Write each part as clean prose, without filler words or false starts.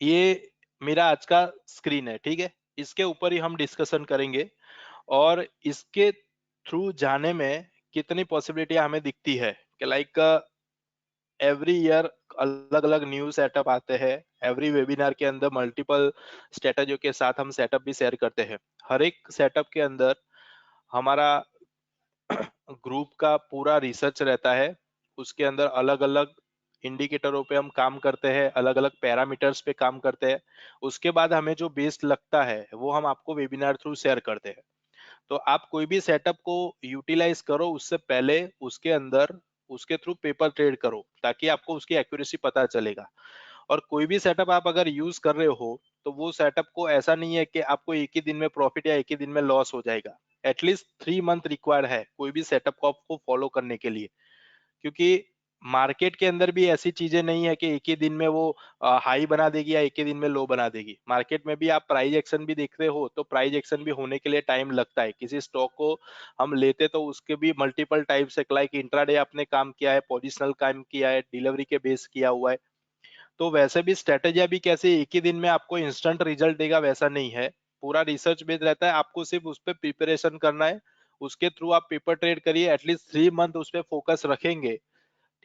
ये मेरा आज का स्क्रीन है, ठीक है? इसके ऊपर ही हम डिस्कशन करेंगे और इसके थ्रू जाने में कितनी पॉसिबिलिटी हमें दिखती है कि लाइक एवरी ईयर अलग-अलग न्यू सेटअप आते हैं। एवरी वेबिनार के अंदर मल्टीपल स्ट्रैटेजियों के साथ हम सेटअप भी शेयर करते हैं। हर एक सेटअप के अंदर हमारा ग्रुप का पूरा रिसर्च रहता है। उसके अंदर अलग-अलग इंडिकेटरों पे हम काम करते हैं, अलग-अलग पैरामीटर्स पे काम करते हैं। उसके बाद हमें जो बेस्ट लगता है, वो हम आपको वेबिनार थ्रू शेयर करते हैं। तो आप कोई भी सेटअप को यूटिलाइज करो उससे पहले उसके अंदर उसके थ्रू पेपर ट्रेड करो ताकि आपको उसकी एक्यूरेसी पता चलेगा। और कोई भी सेटअप आप अगर यूज कर रहे हो तो वो सेटअप को ऐसा नहीं है कि आपको एक ही दिन में प्रॉफिट या एक ही दिन में लॉस हो जाएगा। एटलीस्ट 3 मंथ रिक्वायर्ड है कोई भी सेटअप को आपको फॉलो करने के लिए, क्योंकि मार्केट के अंदर भी ऐसी चीजें नहीं है कि एक ही दिन में वो हाई बना देगी या एक ही दिन में लो बना देगी। मार्केट में भी आप प्राइस एक्शन भी देख रहे हो तो प्राइस एक्शन भी होने के लिए टाइम लगता है। किसी स्टॉक को हम लेते तो उसके भी मल्टीपल टाइप्स है, लाइक इंट्राडे आपने काम किया है, पोजिशनल काम किया है, डिलीवरी के बेस किया हुआ है। तो वैसे भी स्ट्रेटेजी भी कैसे एक ही दिन में आपको इंस्टेंट रिजल्ट देगा वैसा नहीं है। पूरा रिसर्च बेस्ड रहता है, आपको सिर्फ उस पे प्रिपरेशन करना है। उसके थ्रू आप पेपर ट्रेड करिए, एटलीस्ट 3 मंथ उस पे फोकस रखेंगे।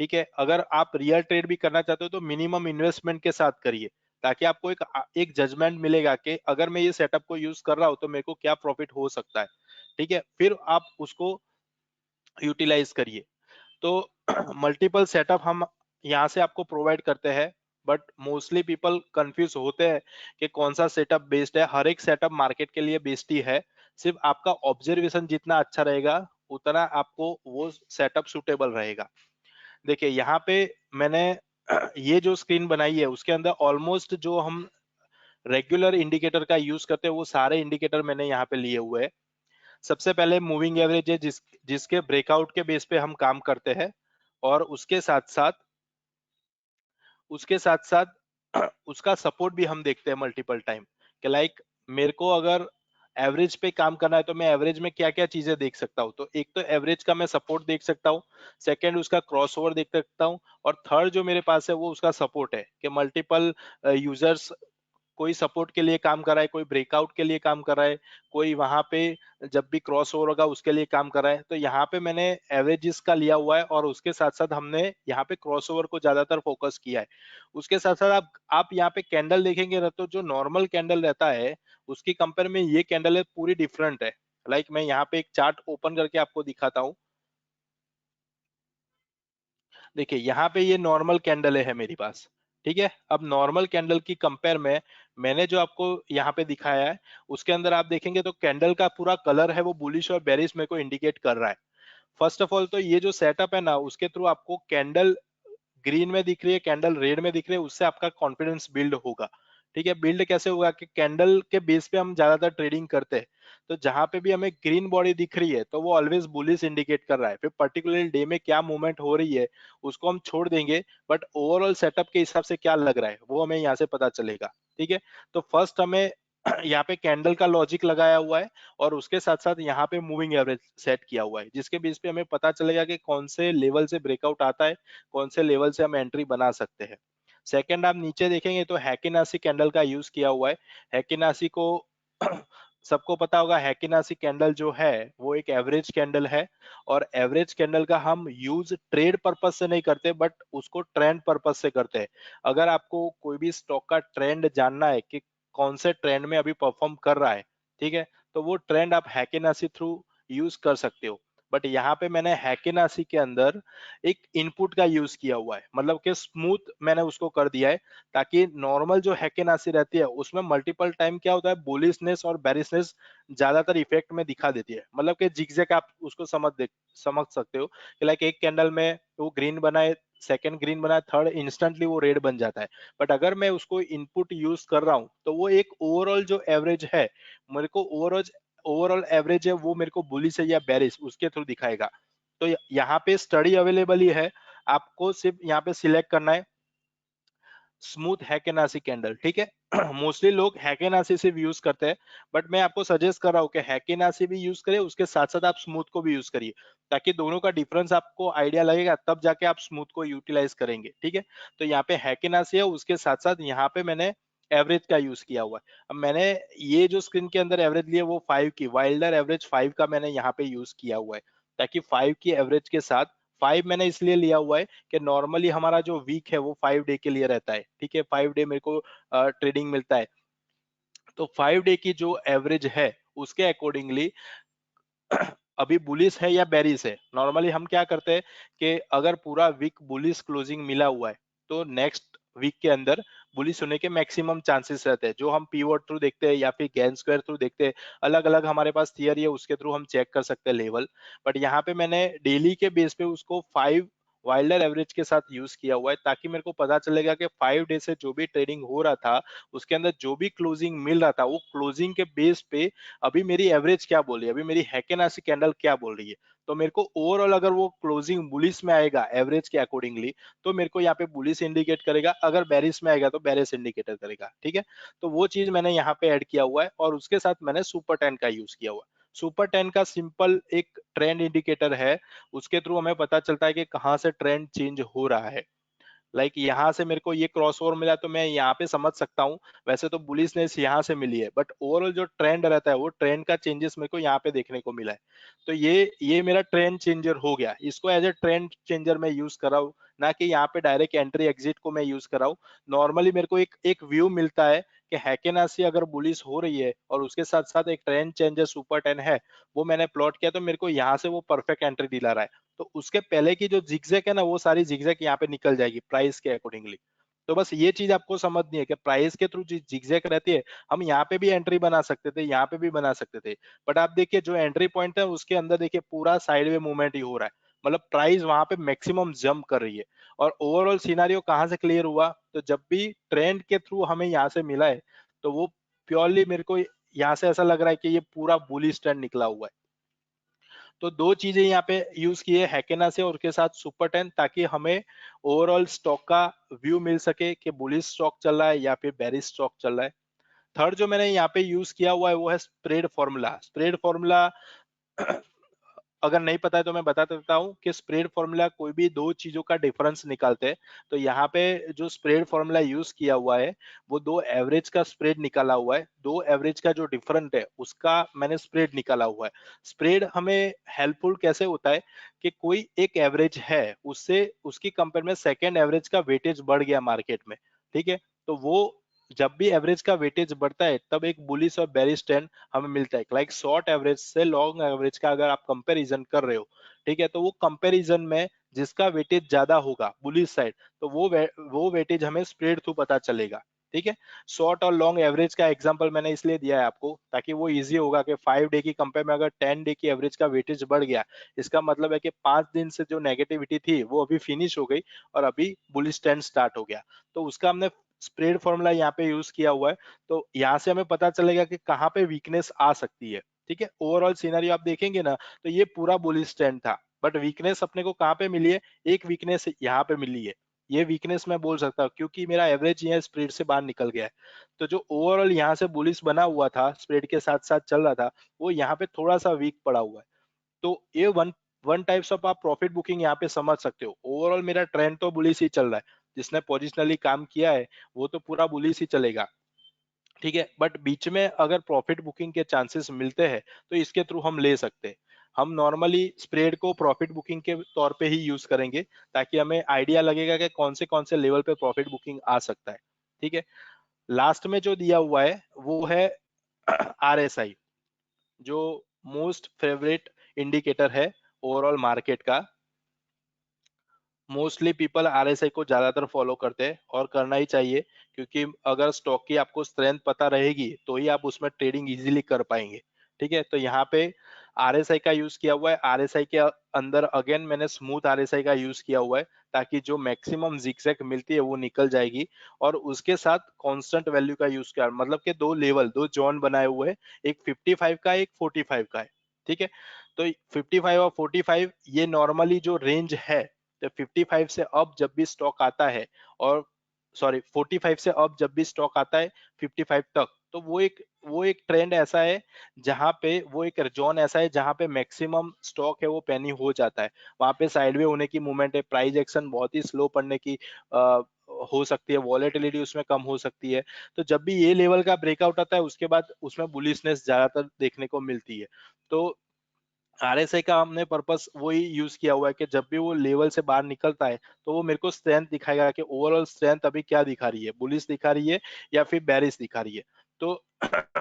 ठीक है, अगर आप रियल ट्रेड भी करना चाहते हो तो मिनिमम इन्वेस्टमेंट के साथ करिए, ताकि आपको एक जजमेंट मिलेगा कि अगर मैं ये सेटअप को यूज कर रहा हूँ तो मेरे को क्या प्रॉफिट हो सकता है। ठीक है, फिर आप उसको यूटिलाइज करिए। तो मल्टीपल सेटअप हम यहाँ से आपको प्रोवाइड करते हैं, बट मोस्टली पीपल कंफ्यूज होते हैं कि कौन सा सेटअप बेस्ड है। हर एक सेटअप मार्केट के लिए बेस्ड ही है। सिर्फ आपका ऑब्जर्वेशन जितना अच्छा रहेगा उतना आपको वो सेटअप सुटेबल रहेगा। देखिए यहाँ पे मैंने ये जो स्क्रीन बनाई है उसके अंदर ऑलमोस्ट जो हम रेगुलर इंडिकेटर का यूज करते हैं वो सारे इंडिकेटर मैंने यहाँ पे लिए हुए हैं। सबसे पहले मूविंग एवरेज है जिसके ब्रेकआउट के बेस पे हम काम करते हैं। और उसके साथ साथ उसका सपोर्ट भी हम देखते हैं मल्टीपल टाइम कि लाइक मेरे को अगर एवरेज पे काम करना है तो मैं एवरेज में क्या क्या चीजें देख सकता हूँ। तो एक तो एवरेज का मैं सपोर्ट देख सकता हूँ, सेकंड उसका क्रॉसओवर देख सकता हूँ, और थर्ड जो मेरे पास है वो उसका सपोर्ट है कि मल्टीपल यूजर्स कोई सपोर्ट के लिए काम कर रहा है, कोई ब्रेकआउट के लिए काम कर रहा है, कोई वहां पे जब भी क्रॉस ओवर होगा उसके लिए काम कर रहा है। तो यहाँ पे मैंने एवरेजेस का लिया हुआ है और उसके साथ साथ हमने यहाँ पे क्रॉस ओवर को ज्यादातर फोकस किया है। उसके साथ साथ आप यहाँ पे कैंडल देखेंगे ना तो जो नॉर्मल कैंडल रहता है उसकी कंपेयर में ये कैंडल है पूरी डिफरेंट है। लाइक मैं यहाँ पे एक चार्ट ओपन करके आपको दिखाता हूँ। देखिए यहाँ पे ये नॉर्मल कैंडल है मेरे पास। ठीक है, अब नॉर्मल कैंडल की कंपेयर में मैंने जो आपको यहाँ पे दिखाया है उसके अंदर आप देखेंगे तो कैंडल का पूरा कलर है वो बुलिश और बेरिश मेरे को इंडिकेट कर रहा है। फर्स्ट ऑफ ऑल तो ये जो सेटअप है ना उसके थ्रू आपको कैंडल ग्रीन में दिख रही है, कैंडल रेड में दिख रही है, उससे आपका कॉन्फिडेंस बिल्ड होगा। ठीक है, बिल्ड कैसे होगा कि कैंडल के बेस पे हम ज्यादातर ट्रेडिंग करते हैं। तो जहां पे भी हमें ग्रीन बॉडी दिख रही है तो वो ऑलवेज बुलिश इंडिकेट कर रहा है। फिर पर्टिकुलर डे में क्या मूवमेंट हो रही है उसको हम छोड़ देंगे, बट ओवरऑल सेटअप के हिसाब से क्या लग रहा है वो हमें यहाँ से पता चलेगा। ठीक है, तो फर्स्ट हमें यहाँ पे कैंडल का लॉजिक लगाया हुआ है और उसके साथ साथ यहाँ पे मूविंग एवरेज सेट किया हुआ है, जिसके बेस पे हमें पता चलेगा कि कौन से लेवल से ब्रेकआउट आता है, कौन से लेवल से हम एंट्री बना सकते हैं। सेकंड आप नीचे देखेंगे तो हैकिनासी कैंडल का यूज किया हुआ है। हैकिनासी को सबको पता होगा, हैकिनासी कैंडल जो है वो एक एवरेज कैंडल है। और एवरेज कैंडल का हम यूज ट्रेड पर्पस से नहीं करते बट उसको ट्रेंड पर्पस से करते हैं। अगर आपको कोई भी स्टॉक का ट्रेंड जानना है कि कौन से ट्रेंड में अभी परफॉर्म कर रहा है, ठीक है, तो वो ट्रेंड आप हैकिनासी थ्रू यूज कर सकते हो। बट यहाँ पे मैंने हैकिनासी के अंदर एक इनपुट का यूज किया हुआ है, मतलब कि स्मूथ मैंने उसको कर दिया है, ताकि नॉर्मल जो हैकेनासी रहती है उसमें मल्टीपल टाइम क्या होता है बुलिशनेस और बेरिशनेस ज्यादातर इफेक्ट में दिखा देती है। मतलब कि जिगजैग आप उसको समझ सकते हो कि लाइक एक कैंडल में वो ग्रीन बनाए, सेकंड ग्रीन बनाए, थर्ड इंस्टेंटली वो रेड बन जाता है। बट अगर मैं उसको इनपुट यूज कर रहा हूँ तो वो एक ओवरऑल जो एवरेज है, मेरे को ओवरऑल ओवरऑल एवरेज है वो मेरे को बुलिश है या बेरिश उसके थ्रू दिखाएगा। तो यहाँ पे स्टडी अवेलेबल ही है, आपको सिर्फ यहाँ पे सिलेक्ट करना है स्मूथ हैकेनासी कैंडल। ठीक है, मोस्टली लोग हैकेनासी सिर्फ यूज करते हैं, बट मैं आपको सजेस्ट कर रहा हूँ कि हैकेनासी भी यूज करें, उसके साथ साथ आप स्मूथ को भी यूज करिए, ताकि दोनों का डिफरेंस आपको आइडिया लगेगा, तब जाके आप स्मूथ को यूटिलाइज करेंगे। ठीक है, तो यहाँ पे हैकेनासी है, उसके साथ साथ यहाँ पे मैंने एवरेज का यूज किया हुआ है। अब मैंने ये जो स्क्रीन के अंदर एवरेज लिया वो 5 की वाइल्डर एवरेज 5 का मैंने यहाँ पे यूज किया हुआ है, ताकि 5 की एवरेज के साथ 5 मैंने इसलिए लिया हुआ है कि नॉर्मली हमारा जो वीक है वो 5 डे के लिए रहता है, ठीक है, 5 डे मेरे को ट्रेडिंग मिलता है। तो 5 डे की जो एवरेज है उसके अकॉर्डिंगली अभी बुलिश है या बेरिश है। नॉर्मली हम क्या करते हैं कि अगर पूरा वीक बुलिश क्लोजिंग मिला हुआ है तो नेक्स्ट वीक के अंदर बुलिश होने के मैक्सिमम चांसेस रहते हैं, जो हम पीवोट थ्रू देखते हैं या फिर गैन स्क्वायर थ्रू देखते हैं। अलग अलग हमारे पास थियरी है, उसके थ्रू हम चेक कर सकते हैं लेवल। बट यहाँ पे मैंने डेली के बेस पे उसको 5 वाइल्डर एवरेज के साथ यूज किया हुआ है, ताकि मेरे को पता चलेगा कि 5 डे से जो भी ट्रेडिंग हो रहा था उसके अंदर जो भी क्लोजिंग मिल रहा था वो क्लोजिंग के बेस पे अभी मेरी एवरेज क्या बोल रही है, अभी मेरी हैकेनासी कैंडल क्या बोल रही है। तो मेरे को ओवरऑल अगर वो क्लोजिंग बुलिश में आएगा एवरेज के अकॉर्डिंगली, तो मेरे को यहाँ पे बुलिश इंडिकेट करेगा, अगर बेरिश में आएगा तो बेरिश इंडिकेटर करेगा, ठीक है। तो वो चीज मैंने यहाँ पे ऐड किया हुआ है, और उसके साथ मैंने सुपर 10 का यूज किया हुआ है। सुपर 10 का सिंपल एक ट्रेंड इंडिकेटर है, उसके थ्रू हमें पता चलता है कि कहाँ से ट्रेंड चेंज हो रहा है। यहाँ से मेरे को ये क्रॉसओवर मिला तो मैं यहाँ पे समझ सकता हूँ। वैसे तो बुलिशनेस यहाँ से मिली है, बट ओवरऑल जो ट्रेंड रहता है वो ट्रेंड का चेंजेस मेरे को यहाँ पे देखने को मिला है। तो ये मेरा ट्रेंड चेंजर हो गया, इसको एज ए ट्रेंड चेंजर मैं यूज कर रहा हूँ, ना कि यहाँ पे डायरेक्ट एंट्री एग्जिट को मैं यूज कर रहा हूँ। नॉर्मली मेरे को एक एक व्यू मिलता है कि हैकेनासी अगर बुलिश हो रही है और उसके साथ साथ एक ट्रेंड चेंजर सुपर 10 है, वो मैंने प्लॉट किया तो मेरे को यहाँ से वो परफेक्ट एंट्री दिला रहा है। तो उसके पहले की जो जिगजैग है ना, वो सारी जिगजैग यहाँ पे निकल जाएगी प्राइस के अकॉर्डिंगली। तो बस ये चीज आपको समझनी है कि प्राइस के थ्रू जिगजैग रहती है, हम यहाँ पे भी एंट्री बना सकते थे, यहाँ पे भी बना सकते थे। बट आप देखिए जो एंट्री पॉइंट है उसके अंदर देखिए पूरा साइडवे मूवमेंट ही हो रहा है, मतलब प्राइस वहां पे मैक्सिमम जंप कर रही है। और ओवरऑल सिनारियो कहाँ से क्लियर हुआ, तो जब भी ट्रेंड के थ्रू हमें यहाँ से मिला है, तो वो प्योरली मेरे को यहाँ से ऐसा लग रहा है कि ये पूरा बुलिश ट्रेंड निकला हुआ है। तो दो चीजें यहाँ पे यूज की है, हैकेना से और उसके साथ सुपर 10, ताकि हमें ओवरऑल स्टॉक का व्यू मिल सके कि बुलिश स्टॉक चल रहा है या फिर बेरिश स्टॉक चल रहा है। थर्ड जो मैंने यहाँ पे यूज किया हुआ है वो है स्प्रेड फॉर्मूला। स्प्रेड फॉर्मूला अगर नहीं पता है तो मैं बता देता हूँ कि स्प्रेड फॉर्मूला कोई भी दो चीजों का डिफरेंस निकालते हैं। तो यहाँ पे जो स्प्रेड फॉर्मूला यूज किया हुआ है वो दो एवरेज का स्प्रेड निकाला हुआ है, दो एवरेज का जो डिफरेंट है उसका मैंने स्प्रेड निकाला हुआ है। स्प्रेड हमें हेल्पफुल कैसे होता है कि कोई एक एवरेज है, उससे उसकी कंपेयर में सेकेंड एवरेज का वेटेज बढ़ गया मार्केट में, ठीक है। तो वो जब भी एवरेज का वेटेज बढ़ता है तब एक बुलिश और बेरिश ट्रेंड हमें मिलता है। लाइक शॉर्ट एवरेज से लॉन्ग एवरेज का अगर आप कंपैरिजन कर रहे हो, ठीक है, तो वो कंपैरिजन में जिसका वेटेज ज्यादा होगा बुलिश साइड, तो वो वेटेज हमें स्प्रेड थ्रू पता चलेगा, ठीक है। शॉर्ट और लॉन्ग एवरेज का एग्जांपल मैंने इसलिए दिया है आपको ताकि वो इजी होगा कि 5 डे की कंपेयर में अगर 10 डे की एवरेज का वेटेज बढ़ गया, इसका मतलब है कि 5 दिन से जो नेगेटिविटी थी वो अभी फिनिश हो गई और अभी बुलिश ट्रेंड स्टार्ट हो गया। तो उसका हमने स्प्रेड फॉर्मूला यहाँ पे यूज किया हुआ है। तो यहाँ से हमें पता चलेगा कि कहाँ पे वीकनेस आ सकती है, ठीक है। ओवरऑल सिनेरियो आप देखेंगे ना, तो ये पूरा बुलिश ट्रेंड था, बट वीकनेस अपने को कहाँ पे मिली है, एक वीकनेस यहाँ पे मिली है। ये वीकनेस मैं बोल सकता हूँ क्योंकि मेरा एवरेज यहाँ स्प्रेड से बाहर निकल गया है। तो जो ओवरऑल यहाँ से बुलिश बना हुआ था स्प्रेड के साथ साथ चल रहा था, वो यहाँ पे थोड़ा सा वीक पड़ा हुआ है। तो ये वन वन टाइप्स ऑफ आप प्रॉफिट बुकिंग यहाँ पे समझ सकते हो। ओवरऑल मेरा ट्रेंड तो बुलिश ही चल रहा है, जिसने पोजिशनली काम किया है वो तो पूरा बुलिश ही चलेगा, ठीक है। बट बीच में अगर प्रॉफिट बुकिंग के चांसेस मिलते हैं तो इसके थ्रू हम ले सकते हैं। हम नॉर्मली स्प्रेड को प्रॉफिट बुकिंग के तौर पे ही यूज करेंगे, ताकि हमें आइडिया लगेगा कि कौन से लेवल पे प्रॉफिट बुकिंग आ सकता है, ठीक है। लास्ट में जो दिया हुआ है वो है आरएसआई, जो मोस्ट फेवरेट इंडिकेटर है ओवरऑल मार्केट का। मोस्टली पीपल आरएसआई को ज्यादातर फॉलो करते हैं और करना ही चाहिए, क्योंकि अगर स्टॉक की आपको स्ट्रेंथ पता रहेगी तो ही आप उसमें ट्रेडिंग इजीली कर पाएंगे, ठीक है। तो यहाँ पे आरएसआई का यूज किया हुआ है। आरएसआई के अंदर अगेन मैंने स्मूथ आरएसआई का यूज किया हुआ है, ताकि जो मैक्सिमम जिगजैग मिलती है वो निकल जाएगी। और उसके साथ कांस्टेंट वैल्यू का यूज किया, मतलब कि दो लेवल, दो जोन बनाए हुए हैं, एक 55 का एक 45 का है, ठीक है। तो 55 और 45 ये नॉर्मली जो रेंज है, तो 55 से अब जब भी स्टॉक आता है, और सॉरी 45 से अब जब भी स्टॉक आता है 55 तक, तो वो एक ट्रेंड ऐसा है जहां पे वो एक जोन ऐसा है जहां पे मैक्सिमम स्टॉक है वो पेनी हो जाता है। वहां पे साइडवे होने की मूवमेंट है, प्राइस एक्शन बहुत ही स्लो पड़ने की हो सकती है, वॉलेटिलिटी उसमें कम हो सकती है। तो जब भी ये लेवल का ब्रेकआउट आता है उसके बाद उसमें बुलिशनेस ज़्यादातर देखने को मिलती है। तो आरएसआई का हमने पर्पस वही यूज किया हुआ है कि जब भी वो लेवल से बाहर निकलता है तो वो मेरे को स्ट्रेंथ दिखाएगा कि ओवरऑल स्ट्रेंथ अभी क्या दिखा रही है, बुलिश दिखा रही है या फिर बेरिश दिखा रही है। तो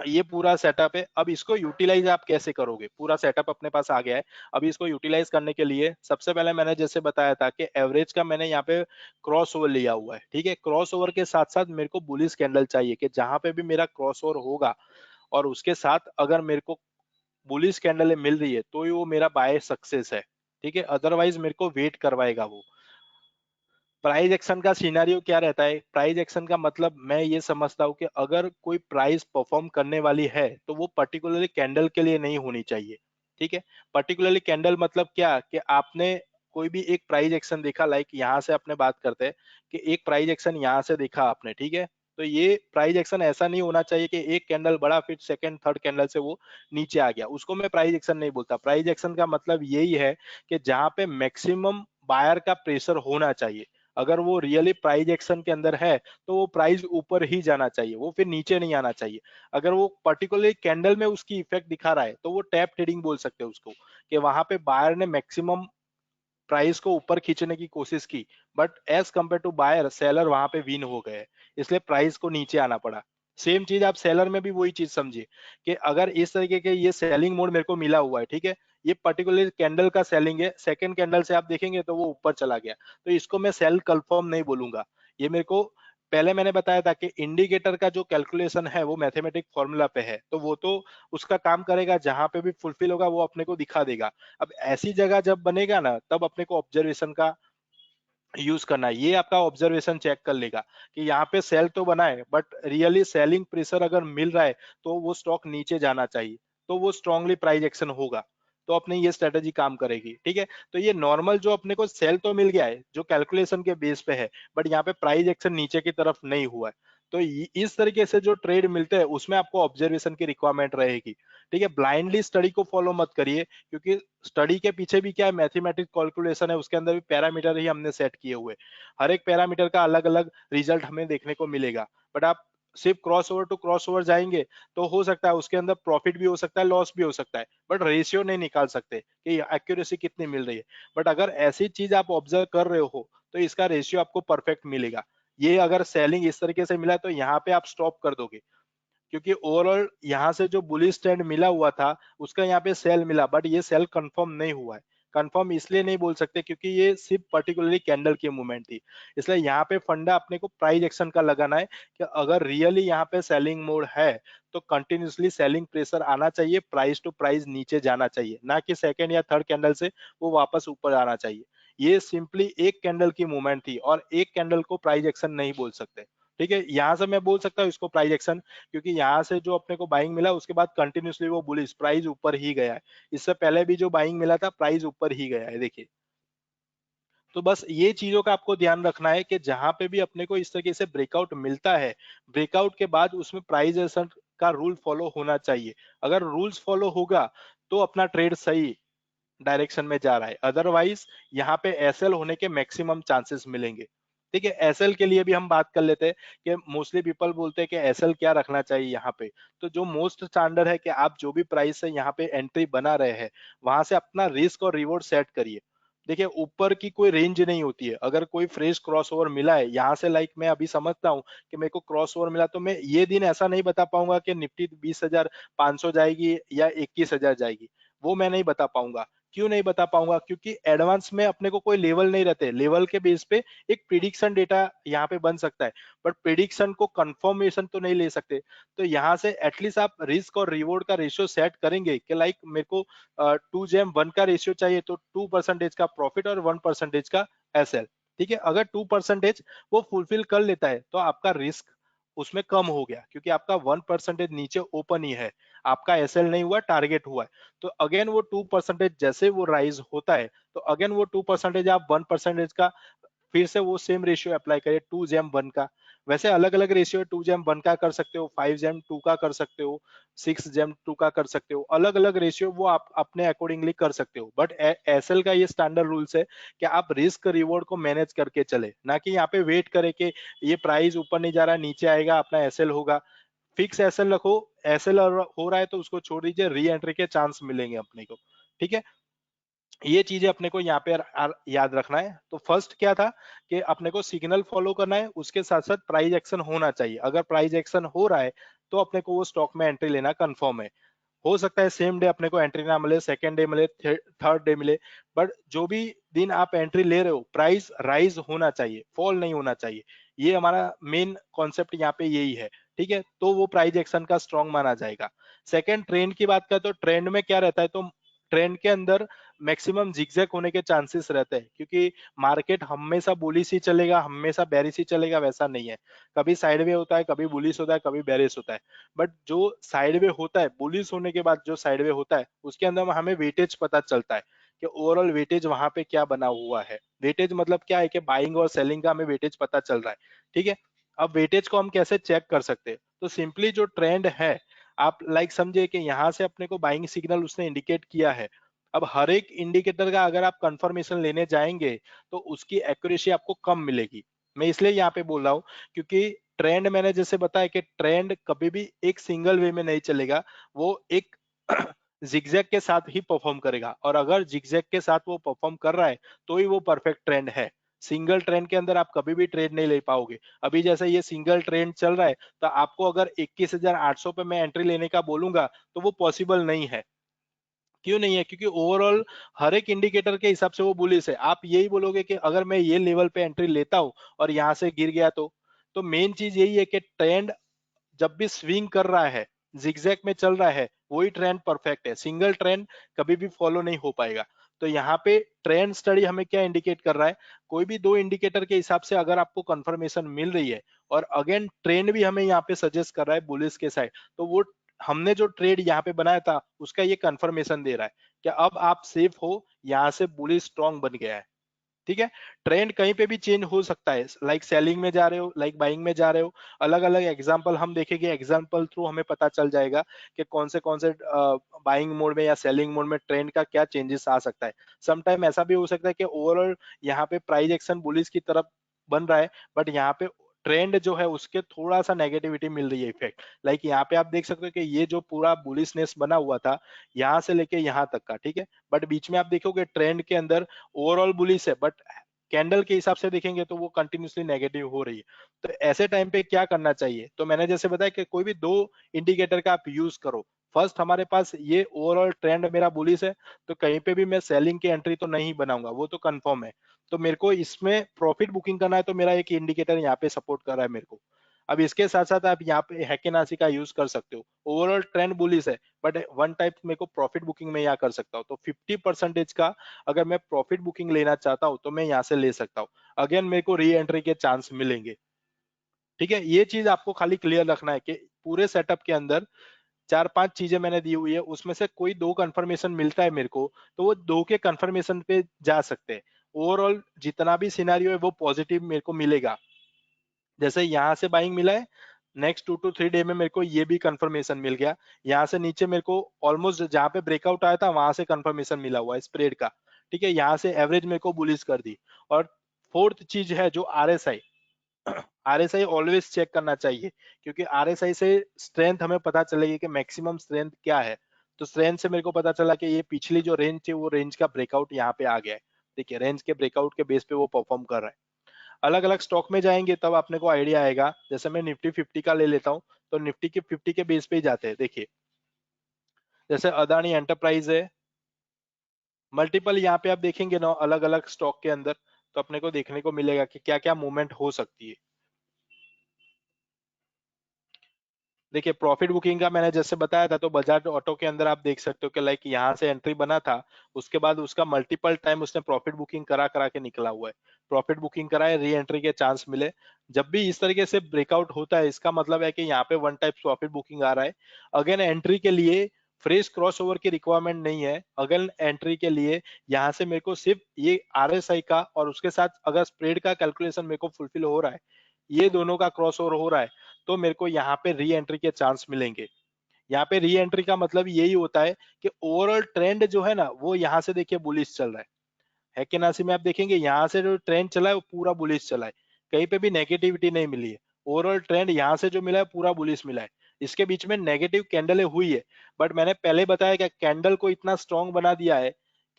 ये पूरा सेटअप है। अब इसको यूटिलाइज आप कैसे करोगे? पूरा सेटअप अपने पास आ गया है। अब इसको यूटिलाइज करने के लिए सबसे पहले मैंने जैसे बताया था कि एवरेज का मैंने यहाँ पे क्रॉस ओवर लिया हुआ है, ठीक है। क्रॉस ओवर के साथ साथ मेरे को बुलिश कैंडल चाहिए कि जहां पे भी मेरा क्रॉस ओवर होगा और उसके साथ अगर मेरे को बुलिश कैंडल मिल रही है तो ही वो मेरा बाय सक्सेस है, ठीक है। अदरवाइज मेरे को वेट करवाएगा वो। प्राइस एक्शन का सिनेरियो क्या रहता है? प्राइस एक्शन का मतलब मैं ये समझता हूँ कि अगर कोई प्राइस परफॉर्म करने वाली है तो वो पर्टिकुलरली कैंडल के लिए नहीं होनी चाहिए, ठीक है। पर्टिकुलरली कैंडल मतलब क्या कि आपने कोई भी एक प्राइस एक्शन देखा, लाइक यहाँ से अपने बात करते हैं कि एक प्राइस एक्शन यहाँ से देखा आपने, ठीक है। तो ये प्राइस एक्शन ऐसा नहीं होना चाहिए कि एक कैंडल बढ़ा फिर सेकंड थर्ड कैंडल से वो नीचे आ गया, उसको मैं प्राइस एक्शन नहीं बोलता। प्राइस एक्शन का मतलब यही है कि जहां पे मैक्सिमम बायर का प्रेशर होना चाहिए। अगर वो रियली प्राइस एक्शन के अंदर है तो वो प्राइस ऊपर ही जाना चाहिए, वो फिर नीचे नहीं आना चाहिए। अगर वो पर्टिकुलरली कैंडल में उसकी इफेक्ट दिखा रहा है तो वो टैप ट्रेडिंग बोल सकते हैं उसको, कि वहां पे बायर ने मैक्सिमम प्राइस को ऊपर खींचने की कोशिश की, but as compare to buyer seller वहां पे विन हो गए, इसलिए प्राइस को नीचे आना पड़ा। सेम चीज आप सेलर में भी वही चीज समझिए कि अगर इस तरीके के ये सेलिंग मोड मेरे को मिला हुआ है, ठीक है। ये पर्टिकुलर कैंडल का सेलिंग है, सेकंड कैंडल से आप देखेंगे तो वो ऊपर चला गया, तो इसको मैं सेल कंफर्म नहीं बोलूंगा। ये मेरे को पहले मैंने बताया था कि इंडिकेटर का जो कैलकुलेशन है वो मैथमेटिक फॉर्मूला पे है, तो वो तो उसका काम करेगा, जहां पे भी फुलफिल होगा वो अपने को दिखा देगा। अब ऐसी जगह जब बनेगा ना तब अपने को ऑब्जर्वेशन का यूज करना है। ये आपका ऑब्जर्वेशन चेक कर लेगा कि यहाँ पे सेल तो बना है बट रियली सेलिंग प्रेशर अगर मिल रहा है तो वो स्टॉक नीचे जाना चाहिए, तो वो स्ट्रांगली प्राइस एक्शन होगा, तो अपने ये स्ट्रेटेजी काम करेगी, ठीक है। तो ये नॉर्मल जो अपने को सेल तो मिल गया है जो कैलकुलेशन के बेस पे है, बट यहाँ पे प्राइस एक्शन नीचे की तरफ नहीं हुआ है। तो इस तरीके से जो ट्रेड मिलते हैं उसमें आपको ऑब्जर्वेशन की रिक्वायरमेंट रहेगी, ठीक है। ब्लाइंडली स्टडी को फॉलो मत करिए, क्योंकि स्टडी के पीछे भी क्या है, मैथमेटिक कैलकुलेशन है, उसके अंदर भी पैरामीटर ही हमने सेट किए हुए। हर एक पैरामीटर का अलग अलग रिजल्ट हमें देखने को मिलेगा, बट आप सिर्फ cross over to cross over जाएंगे तो हो सकता है उसके अंदर प्रॉफिट भी हो सकता है, लॉस भी हो सकता है, बट रेशियो नहीं निकाल सकते कि एक्यूरेसी कितनी मिल रही है। बट अगर ऐसी चीज आप ऑब्जर्व कर रहे हो तो इसका रेशियो आपको परफेक्ट मिलेगा। ये अगर सेलिंग इस तरीके से मिला तो यहाँ पे आप स्टॉप कर दोगे, क्योंकि ओवरऑल यहाँ से जो बुलिश ट्रेंड मिला हुआ था उसका यहाँ पे सेल मिला, बट ये सेल कंफर्म नहीं हुआ है। कंफर्म इसलिए नहीं बोल सकते क्योंकि ये सिर्फ पर्टिकुलरली कैंडल की मूवमेंट थी। इसलिए यहाँ पे फंडा अपने को प्राइस एक्शन का लगाना है कि अगर रियली यहाँ पे सेलिंग मोड है तो कंटिन्यूसली सेलिंग प्रेशर आना चाहिए, प्राइस टू प्राइस नीचे जाना चाहिए, ना कि सेकेंड या थर्ड कैंडल से वो वापस ऊपर आना चाहिए। ये सिंपली एक कैंडल की मूवमेंट थी और एक कैंडल को प्राइस एक्शन नहीं बोल सकते, ठीक है। यहाँ से मैं बोल सकता हूँ इसको प्राइस एक्शन, क्योंकि यहाँ से जो अपने को बाइंग मिला उसके बाद कंटिन्यूसली वो बुलिश प्राइस ऊपर ही गया है। इससे पहले भी जो बाइंग मिला था प्राइस ऊपर ही गया है, देखिए। तो बस ये चीजों का आपको ध्यान रखना है कि जहां पे भी अपने को इस तरीके से ब्रेकआउट मिलता है, ब्रेकआउट के बाद उसमें प्राइस एक्शन का रूल फॉलो होना चाहिए। अगर रूल्स फॉलो होगा तो अपना ट्रेड सही डायरेक्शन में जा रहा है, अदरवाइज यहाँ पे एसएल होने के मैक्सिमम चांसेस मिलेंगे, ठीक है। एसएल के लिए भी हम बात कर लेते हैं कि मोस्टली पीपल बोलते हैं कि एसएल क्या रखना चाहिए यहाँ पे। तो जो मोस्ट स्टैंडर्ड है कि आप जो भी प्राइस से यहाँ पे एंट्री बना रहे हैं वहां से अपना रिस्क और रिवॉर्ड सेट करिए। देखिए ऊपर की कोई रेंज नहीं होती है, अगर कोई फ्रेश क्रॉस ओवर मिला है यहाँ से, लाइक मैं अभी समझता हूँ कि मेरे को क्रॉस ओवर मिला, तो मैं ये दिन ऐसा नहीं बता पाऊंगा कि निफ्टी 20,500 जाएगी या 21,000 जाएगी, वो मैं नहीं बता पाऊंगा। क्यों नहीं बता पाऊंगा? क्योंकि एडवांस में अपने को कोई लेवल नहीं रहते, लेवल के बेस पे एक प्रिडिक्शन डेटा यहाँ पे बन सकता है, बट प्रिडिक्शन को कंफर्मेशन तो नहीं ले सकते। तो यहाँ से एटलीस्ट आप रिस्क और रिवॉर्ड का रेशियो सेट करेंगे कि लाइक मेरे को 2:1 का रेशियो चाहिए तो 2% का प्रॉफिट और 1% का एसएल, ठीक है। अगर 2% वो फुलफिल कर लेता है तो आपका रिस्क उसमें कम हो गया, क्योंकि आपका 1% नीचे ओपन ही है, आपका एसएल नहीं हुआ, टारगेट हुआ है। तो अगेन वो 2% जैसे वो राइज होता है तो अगेन वो 2% आप 1% का फिर से वो सेम रेशियो अप्लाई करिए 2:1 का। वैसे अलग अलग रेशियो 2:1 का कर सकते हो, 5:2 का कर सकते हो, 6:2 का कर सकते हो, अलग अलग रेशियो वो आप अपने अकॉर्डिंगली कर सकते हो। बट एसएल का ये स्टैंडर्ड रूल्स है कि आप रिस्क रिवॉर्ड को मैनेज करके चले, ना कि यहाँ पे वेट करे कि ये प्राइस ऊपर नहीं जा रहा नीचे आएगा अपना एसएल होगा। फिक्स एसएल रखो, एसएल हो रहा है तो उसको छोड़ दीजिए, री एंट्री के चांस मिलेंगे अपने को। ठीक है, ये चीजें अपने को यहाँ पे याद रखना है। तो फर्स्ट क्या था कि अपने को सिग्नल फॉलो करना है, उसके साथ साथ प्राइस एक्शन होना चाहिए। अगर प्राइस एक्शन हो रहा है तो अपने को वो स्टॉक में एंट्री लेना कंफर्म है। हो सकता है सेम डे अपने को एंट्री ना मिले, सेकेंड डे मिले, थर्ड डे मिले, बट जो भी दिन आप एंट्री ले रहे हो प्राइस राइज होना चाहिए, फॉल नहीं होना चाहिए। ये हमारा मेन कॉन्सेप्ट यहाँ पे यही है। ठीक है, तो वो प्राइस एक्शन का स्ट्रॉन्ग माना जाएगा। सेकेंड, ट्रेंड की बात करें तो ट्रेंड में क्या रहता है, तो ट्रेंड के अंदर मैक्सिमम जिगजैग होने के चांसेस रहते हैं, क्योंकि मार्केट हमेशा बुलिश ही चलेगा, हमेशा बेरिश ही चलेगा वैसा नहीं है। कभी साइडवे होता है, कभी बुलिश होता है, कभी बेरिश होता है। बट जो साइडवे होता है, बुलिश होने के बाद जो साइडवे होता है उसके अंदर हमें वेटेज पता चलता है कि ओवरऑल वेटेज वहां पे क्या बना हुआ है। वेटेज मतलब क्या है कि बाइंग और सेलिंग का हमें वेटेज पता चल रहा है। ठीक है, अब वेटेज को हम कैसे चेक कर सकते हैं, तो सिंपली जो ट्रेंड है, आप लाइक समझे कि यहाँ से अपने को बाइंग सिग्नल उसने इंडिकेट किया है। अब हर एक इंडिकेटर का अगर आप कंफर्मेशन लेने जाएंगे तो उसकी एक्यूरेसी आपको कम मिलेगी। मैं इसलिए यहाँ पे बोल रहा हूँ क्योंकि ट्रेंड मैंने जैसे बताया कि ट्रेंड कभी भी एक सिंगल वे में नहीं चलेगा, वो एक जिगजैग के साथ ही परफॉर्म करेगा, और अगर जिगजैग के साथ वो परफॉर्म कर रहा है तो ही वो परफेक्ट ट्रेंड है। सिंगल ट्रेंड के अंदर आप कभी भी ट्रेड नहीं ले पाओगे। अभी जैसे ये सिंगल ट्रेंड चल रहा है, तो आपको अगर 21,800 पे मैं एंट्री लेने का बोलूंगा तो वो पॉसिबल नहीं है। क्यों नहीं है? क्योंकि ओवरऑल हर एक इंडिकेटर के हिसाब से वो बुलिश है। आप यही बोलोगे कि अगर मैं ये लेवल पे एंट्री लेता हूं और यहां से गिर गया तो मेन चीज यही है कि ट्रेंड जब भी स्विंग कर रहा है, जिगजैग में चल रहा है, वही ट्रेंड परफेक्ट है। सिंगल ट्रेंड कभी भी फॉलो नहीं हो पाएगा। तो यहाँ पे ट्रेंड स्टडी हमें क्या इंडिकेट कर रहा है, कोई भी दो इंडिकेटर के हिसाब से अगर आपको कंफर्मेशन मिल रही है और अगेन ट्रेंड भी हमें यहाँ पे सजेस्ट कर रहा है बुलिश के साइड, तो वो हमने जो ट्रेड यहाँ पे बनाया था उसका ये कंफर्मेशन दे रहा है कि अब आप सेफ हो, यहाँ से बुलिश स्ट्रॉन्ग बन गया है। ठीक है, ट्रेंड कहीं पे भी चेंज हो सकता है, लाइक सेलिंग में जा रहे हो, लाइक बाइंग में जा रहे हो। अलग अलग एग्जांपल हम देखेंगे, एग्जांपल थ्रू हमें पता चल जाएगा कि कौन से बाइंग मोड में या सेलिंग मोड में ट्रेंड का क्या चेंजेस आ सकता है। समटाइम ऐसा भी हो सकता है कि ओवरऑल यहाँ पे प्राइस एक्शन बुलिश की तरफ बन रहा है, बट यहाँ पे ट्रेंड जो है उसके थोड़ा सा नेगेटिविटी मिल रही है इफेक्ट। लाइक यहाँ पे आप देख सकते हो कि ये जो पूरा बुलिशनेस बना हुआ था यहाँ से लेके यहाँ तक का, ठीक है, बट बीच में आप देखोगे ट्रेंड के अंदर ओवरऑल बुलिश है, बट कैंडल के हिसाब से देखेंगे तो वो कंटिन्यूसली नेगेटिव हो रही है। तो ऐसे टाइम पे क्या करना चाहिए, तो मैंने जैसे बताया कि कोई भी दो इंडिकेटर का आप यूज करो। फर्स्ट, हमारे पास ये ओवरऑल ट्रेंड मेरा बुलिश है, तो कहीं पे भी मैं सेलिंग की एंट्री तो नहीं बनाऊंगा, वो तो कंफर्म है। तो मेरे को इसमें प्रॉफिट बुकिंग करना है, तो मेरा एक इंडिकेटर यहाँ पे सपोर्ट कर रहा है मेरे को। अब इसके साथ साथ आप यहाँ पे हैकेनासी का यूज कर सकते हो। ओवरऑल ट्रेंड बुलिश है, बट वन टाइप मेरे को प्रॉफिट बुकिंग में यहाँ कर सकता हूँ। तो 50% का अगर मैं प्रॉफिट बुकिंग लेना चाहता हूँ तो मैं यहाँ से ले सकता हूँ। अगेन मेरे को री एंट्री के चांस मिलेंगे। ठीक है, ये चीज आपको खाली क्लियर रखना है कि पूरे सेटअप के अंदर चार पांच चीजें मैंने दी हुई है, उसमें से कोई दो कंफर्मेशन मिलता है मेरे को, तो वो दो के कंफर्मेशन पे जा सकते हैं। ओवरऑल जितना भी सिनारियो है वो पॉजिटिव मेरे को मिलेगा। जैसे यहाँ से बाइंग मिला है, नेक्स्ट 2 to 3 डे में मेरे को ये भी कंफर्मेशन मिल गया। यहाँ से नीचे मेरे को ऑलमोस्ट जहाँ पे ब्रेकआउट आया था वहां से कंफर्मेशन मिला हुआ है स्प्रेड का। ठीक है, यहाँ से एवरेज मेरे को बुलिश कर दी। और फोर्थ चीज है जो आरएसआई, आरएसआई ऑलवेज चेक करना चाहिए, क्योंकि आरएसआई से स्ट्रेंथ हमें पता चलेगी कि मैक्सिमम स्ट्रेंथ क्या है। तो स्ट्रेंथ से मेरे को पता चला कि ये पिछली जो रेंज थी वो रेंज का ब्रेकआउट यहाँ पे आ गया है। देखिए, रेंज के ब्रेकआउट के बेस पे वो परफॉर्म कर रहा है। अलग अलग स्टॉक में जाएंगे तब अपने को आइडिया आएगा। जैसे मैं निफ्टी 50 का ले लेता हूँ, तो निफ्टी के 50 के बेस पे ही जाते हैं। देखिए, जैसे अदानी एंटरप्राइज है, मल्टीपल यहाँ पे आप देखेंगे ना अलग अलग स्टॉक के अंदर, तो अपने को देखने को मिलेगा कि क्या क्या मूवमेंट हो सकती है। देखिए, प्रॉफिट बुकिंग का मैंने जैसे बताया था, तो बजाज ऑटो के अंदर आप देख सकते हो कि लाइक यहाँ से एंट्री बना था, उसके बाद उसका मल्टीपल टाइम उसने प्रॉफिट बुकिंग करा करा के निकला हुआ है। प्रॉफिट बुकिंग कराए, री एंट्री के चांस मिले। जब भी इस तरीके से ब्रेकआउट होता है, इसका मतलब है कि यहाँ पे वन टाइप प्रॉफिट बुकिंग आ रहा है। अगेन एंट्री के लिए फ्रेश क्रॉस ओवर की रिक्वायरमेंट नहीं है। अगेन एंट्री के लिए यहाँ से मेरे को सिर्फ ये आरएसआई का और उसके साथ अगर स्प्रेड का कैलकुलेशन मेरे को फुलफिल हो रहा है, ये दोनों का क्रॉस ओवर हो रहा है, तो मेरे को यहाँ पे री एंट्री के चांस मिलेंगे। यहाँ पे री एंट्री का मतलब यही होता है कि ओवरऑल ट्रेंड जो है ना, वो यहाँ से देखिए बुलिश चल रहा है कि नासी में आप देखेंगे यहाँ से जो ट्रेंड चला है वो पूरा बुलिश चला है, कहीं पे भी नेगेटिविटी नहीं मिली है। ओवरऑल ट्रेंड यहाँ से जो मिला है पूरा बुलिश मिला है। इसके बीच में नेगेटिव कैंडल हुई है, बट मैंने पहले बताया कि कैंडल को इतना स्ट्रॉन्ग बना दिया है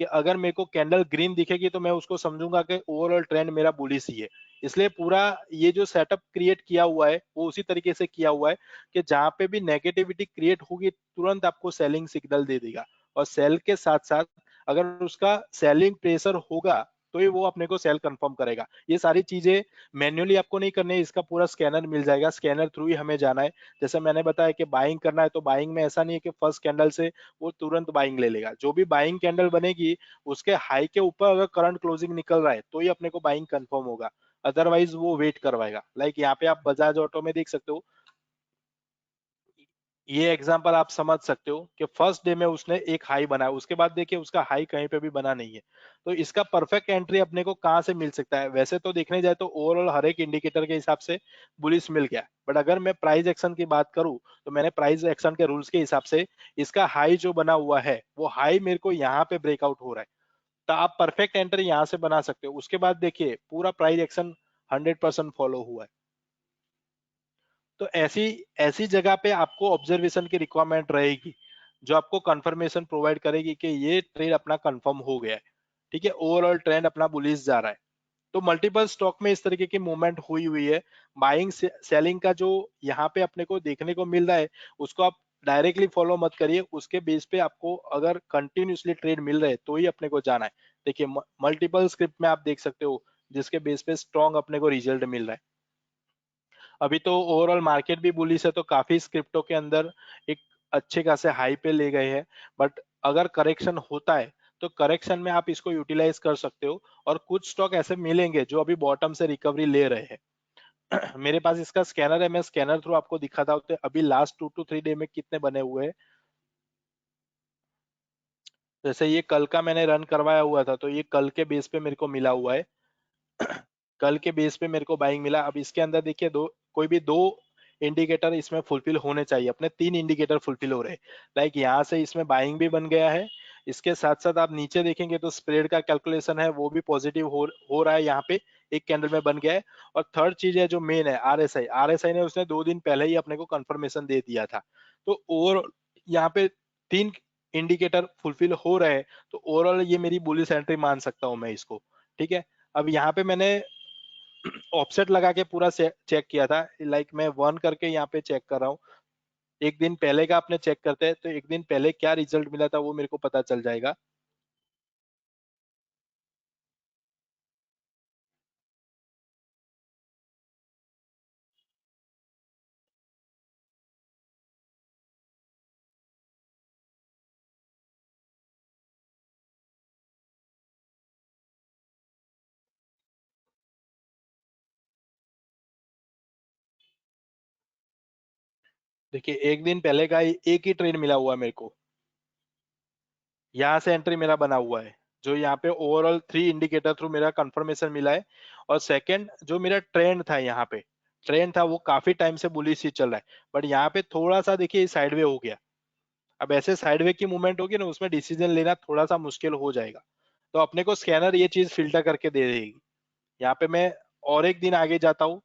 कि अगर मेरे को कैंडल ग्रीन दिखेगी तो मैं उसको समझूंगा कि ओवरऑल ट्रेंड मेरा बुलिश ही है। इसलिए पूरा ये जो सेटअप क्रिएट किया हुआ है वो उसी तरीके से किया हुआ है कि जहां पे भी नेगेटिविटी क्रिएट होगी तुरंत आपको सेलिंग सिग्नल दे देगा, और सेल के साथ साथ अगर उसका सेलिंग प्रेशर होगा तो ही वो अपने को सेल कंफर्म करेगा। ये सारी चीजें मैन्युअली आपको नहीं करनी है, इसका पूरा स्कैनर मिल जाएगा, स्कैनर थ्रू ही हमें जाना है। जैसे मैंने बताया कि बाइंग करना है तो बाइंग में ऐसा नहीं है कि फर्स्ट कैंडल से वो तुरंत बाइंग ले लेगा। जो भी बाइंग कैंडल बनेगी उसके हाई के ऊपर अगर करंट क्लोजिंग निकल रहा है तो ही अपने को बाइंग कंफर्म होगा, अदरवाइज वो वेट करवाएगा। लाइक यहाँ पे आप बजाज ऑटो में देख सकते हो, ये एग्जांपल आप समझ सकते हो कि फर्स्ट डे में उसने एक हाई बनाया, उसके बाद देखिए उसका हाई कहीं पे भी बना नहीं है। तो इसका परफेक्ट एंट्री अपने को कहाँ से मिल सकता है? वैसे तो देखने जाए तो ओवरऑल हर एक इंडिकेटर के हिसाब से बुलिश मिल गया, बट अगर मैं प्राइस एक्शन की बात करूं तो मैंने प्राइस एक्शन के रूल्स के हिसाब से इसका हाई जो बना हुआ है वो हाई मेरे को यहाँ पे ब्रेकआउट हो रहा है, तो आप परफेक्ट एंट्री यहाँ से बना सकते हो। उसके बाद देखिए पूरा प्राइस एक्शन 100% फॉलो हुआ है। तो ऐसी ऐसी जगह पे आपको ऑब्जर्वेशन की रिक्वायरमेंट रहेगी जो आपको कंफर्मेशन प्रोवाइड करेगी कि ये ट्रेड अपना कंफर्म हो गया है, ठीक है, ओवरऑल ट्रेंड अपना बुलिश जा रहा है। तो मल्टीपल स्टॉक में इस तरीके की मूवमेंट हुई हुई है। बाइंग सेलिंग का जो यहाँ पे अपने को देखने को मिल रहा है उसको आप डायरेक्टली फॉलो मत करिए, उसके बेस पे आपको अगर कंटिन्यूसली ट्रेड मिल रहे हैं तो ही अपने को जाना है। देखिए मल्टीपल स्क्रिप्ट में आप देख सकते हो जिसके बेस पे स्ट्रॉन्ग अपने को रिजल्ट मिल रहा है। अभी तो ओवरऑल मार्केट भी बुलिश है तो काफी स्क्रिप्टों के अंदर एक अच्छे खासे हाई पे ले गए हैं, बट अगर करेक्शन होता है तो करेक्शन में आप इसको यूटिलाइज कर सकते हो, और कुछ स्टॉक ऐसे मिलेंगे जो अभी बॉटम से रिकवरी ले रहे हैं। मेरे पास इसका स्कैनर है, मैं स्कैनर थ्रू आपको दिखाता हूँ अभी लास्ट 2 to 3 डे में कितने बने हुए हैं। जैसे ये कल का मैंने रन करवाया हुआ था तो ये कल के बेस पे मेरे को मिला हुआ है। कल के बेस पे मेरे को बाइंग मिला। अब इसके अंदर देखिए दो, कोई भी दो इंडिकेटर इसमें फुलफिल होने चाहिए, अपने 3 इंडिकेटर फुलफिल हो रहे हैं। लाइक यहाँ से इसमें बाइंग भी बन गया है, इसके साथ साथ आप नीचे देखेंगे तो स्प्रेड का कैलकुलेशन है वो भी पॉजिटिव हो रहा है, यहाँ पे एक कैंडल में बन गया है। और थर्ड चीज है जो मेन है आरएसआई, आरएसआई ने उसने 2 दिन पहले ही अपने को कंफर्मेशन दे दिया था। तो ओवर यहाँ पे 3 इंडिकेटर फुलफिल हो रहे हैं, तो ओवरऑल ये मेरी बुलिश एंट्री मान सकता हूँ मैं इसको, ठीक है। अब यहाँ पे मैंने ऑफसेट लगा के पूरा चेक किया था, लाइक मैं वन करके यहाँ पे चेक कर रहा हूँ। एक दिन पहले का आपने चेक करते हैं तो एक दिन पहले क्या रिजल्ट मिला था वो मेरे को पता चल जाएगा। देखिए एक दिन पहले का एक ही ट्रेड मिला हुआ है मेरे को, यहाँ से एंट्री मेरा बना हुआ है, जो यहाँ पे ओवरऑल 3 इंडिकेटर थ्रू मेरा कंफर्मेशन मिला है। और सेकंड जो मेरा ट्रेंड था, यहाँ पे ट्रेंड था वो काफी टाइम से बुलिश ही चल रहा है, बट यहाँ पे थोड़ा सा देखिए साइडवे हो गया। अब ऐसे साइडवे की मूवमेंट होगी ना उसमें डिसीजन लेना थोड़ा सा मुश्किल हो जाएगा, तो अपने को स्कैनर ये चीज फिल्टर करके दे देगी। यहाँ पे मैं और एक दिन आगे जाता हूँ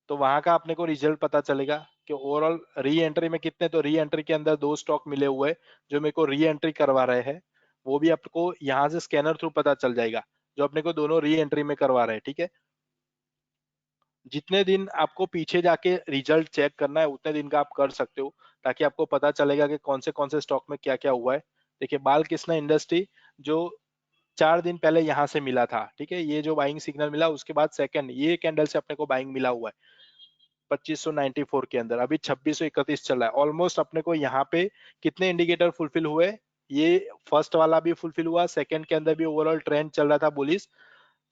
तो वहां का अपने को रिजल्ट पता चलेगा कि ओवरऑल री एंट्री में कितने, तो री एंट्री के अंदर 2 स्टॉक मिले हुए हैं जो मेरे को री एंट्री करवा रहे हैं, वो भी आपको यहाँ से स्कैनर थ्रू पता चल जाएगा, जो अपने को दोनों री एंट्री में करवा रहे हैं, ठीक है। जितने दिन आपको पीछे जाके रिजल्ट चेक करना है उतने दिन का आप कर सकते हो, ताकि आपको पता चलेगा कि कौन से स्टॉक में क्या क्या हुआ है। देखिए बालकृष्ण इंडस्ट्री जो 4 दिन पहले यहाँ से मिला था, ठीक है, ये जो बाइंग सिग्नल मिला उसके बाद सेकंड ये कैंडल से अपने को बाइंग मिला हुआ है 2594 के अंदर, अभी 2631 चल रहा है। ऑलमोस्ट अपने को यहाँ पे कितने इंडिकेटर फुलफिल हुए, ये फर्स्ट वाला भी फुलफिल हुआ, सेकंड के अंदर भी ओवरऑल ट्रेंड चल रहा था बुलिश,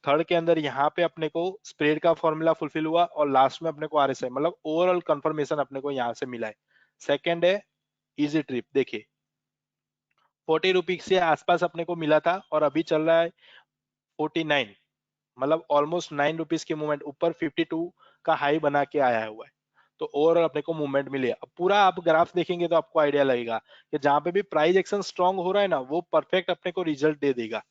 थर्ड के अंदर यहाँ पे अपने को स्प्रेड का फॉर्मूला फुलफिल हुआ, और लास्ट में अपने को आरएसआई मतलब ओवरऑल कंफर्मेशन अपने को यहाँ से मिला है। सेकंड है इजी ट्रिप, देखिए 40 रुपीज से आसपास अपने को मिला था और अभी चल रहा है 49, मतलब ऑलमोस्ट 9 रुपीज की मूवमेंट ऊपर 52 का हाई बना के आया हुआ है। तो ओवरऑल अपने को मूवमेंट मिली है। अब पूरा आप ग्राफ देखेंगे तो आपको आइडिया लगेगा कि जहां पे भी प्राइस एक्शन स्ट्रांग हो रहा है ना, वो परफेक्ट अपने को रिजल्ट दे देगा।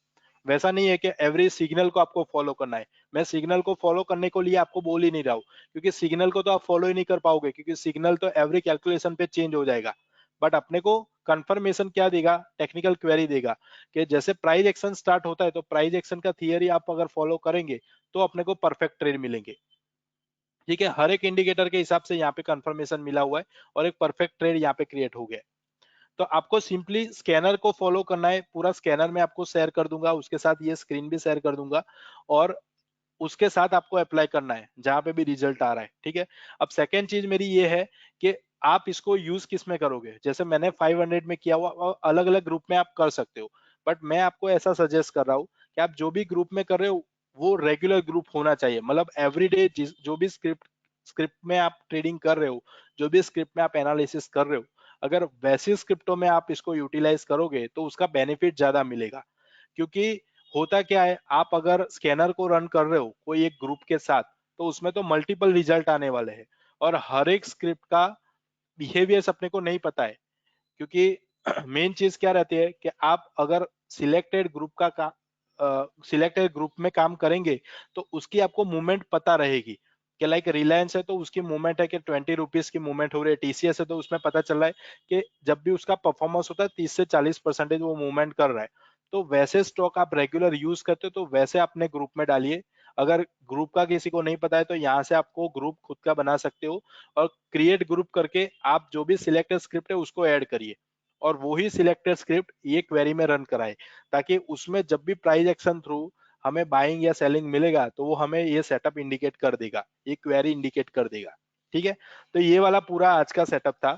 वैसा नहीं है कि एवरी सिग्नल को आपको फॉलो करना है। मैं सिग्नल को फॉलो करने को लिए आपको बोल ही नहीं रहा हूँ, क्योंकि सिग्नल को तो आप फॉलो ही नहीं कर पाओगे, क्योंकि सिग्नल तो एवरी कैलकुलेशन पे चेंज हो जाएगा। बट अपने को कंफर्मेशन क्या देगा, टेक्निकल क्वेरी देगा कि जैसे प्राइस एक्शन स्टार्ट होता है तो प्राइस एक्शन का थियरी आप अगर फॉलो करेंगे तो अपने को परफेक्ट ट्रेड मिलेंगे। ठीक है, हर एक इंडिकेटर के हिसाब से यहाँ पे कंफर्मेशन मिला हुआ है और एक परफेक्ट ट्रेड यहाँ पे क्रिएट हो गया है। तो आपको सिंपली स्कैनर को फॉलो करना है। पूरा स्कैनर मैं आपको शेयर कर दूंगा, उसके साथ ये स्क्रीन भी शेयर कर दूंगा, और उसके साथ आपको अप्लाई करना है जहां पे भी रिजल्ट आ रहा है। ठीक है, अब सेकेंड चीज मेरी ये है कि आप इसको यूज किस में करोगे। जैसे मैंने 500 में किया हुआ, अलग अलग ग्रुप में आप कर सकते हो, बट मैं आपको ऐसा सजेस्ट कर रहा हूँ कि आप जो भी ग्रुप में कर रहे हो वो रेगुलर ग्रुप होना चाहिए। मतलब एवरीडे जो भी स्क्रिप्ट स्क्रिप्ट में आप ट्रेडिंग कर रहे हो, जो भी स्क्रिप्ट में आप एनालिसिस कर रहे हो, अगर वैसी स्क्रिप्टों में आप इसको यूटिलाइज करोगे तो उसका बेनिफिट ज्यादा मिलेगा। क्योंकि होता क्या है, आप अगर स्कैनर को रन कर रहे हो कोई एक ग्रुप के साथ, तो उसमें तो मल्टीपल रिजल्ट आने वाले हैं, और हर एक स्क्रिप्ट का बिहेवियर्स अपने को नहीं पता है। क्योंकि मेन चीज क्या रहती है कि आप अगर सिलेक्टेड ग्रुप का सिलेक्टेड ग्रुप में काम करेंगे तो उसकी आपको मूवमेंट पता रहेगी। कि लाइक रिलायंस है तो उसकी मूवमेंट है कि 20 रुपीज की मूवमेंट हो रही है, टीसीएस है तो उसमें पता चल रहा है कि जब भी उसका परफॉर्मेंस होता है 30 से 40% वो मूवमेंट कर रहा है। तो वैसे स्टॉक आप रेगुलर यूज करते हो तो वैसे अपने ग्रुप में डालिए। अगर ग्रुप का किसी को नहीं पता है तो यहाँ से आपको ग्रुप खुद का बना सकते हो, और क्रिएट ग्रुप करके आप जो भी सिलेक्टेड स्क्रिप्ट है उसको ऐड करिए, और वही सिलेक्टेड स्क्रिप्ट ये क्वेरी में रन कराए, ताकि उसमें जब भी प्राइस एक्शन थ्रू हमें बाइंग या सेलिंग मिलेगा तो वो हमें ये सेटअप इंडिकेट कर देगा, ये क्वेरी इंडिकेट कर देगा। ठीक है, तो ये वाला पूरा आज का सेटअप था।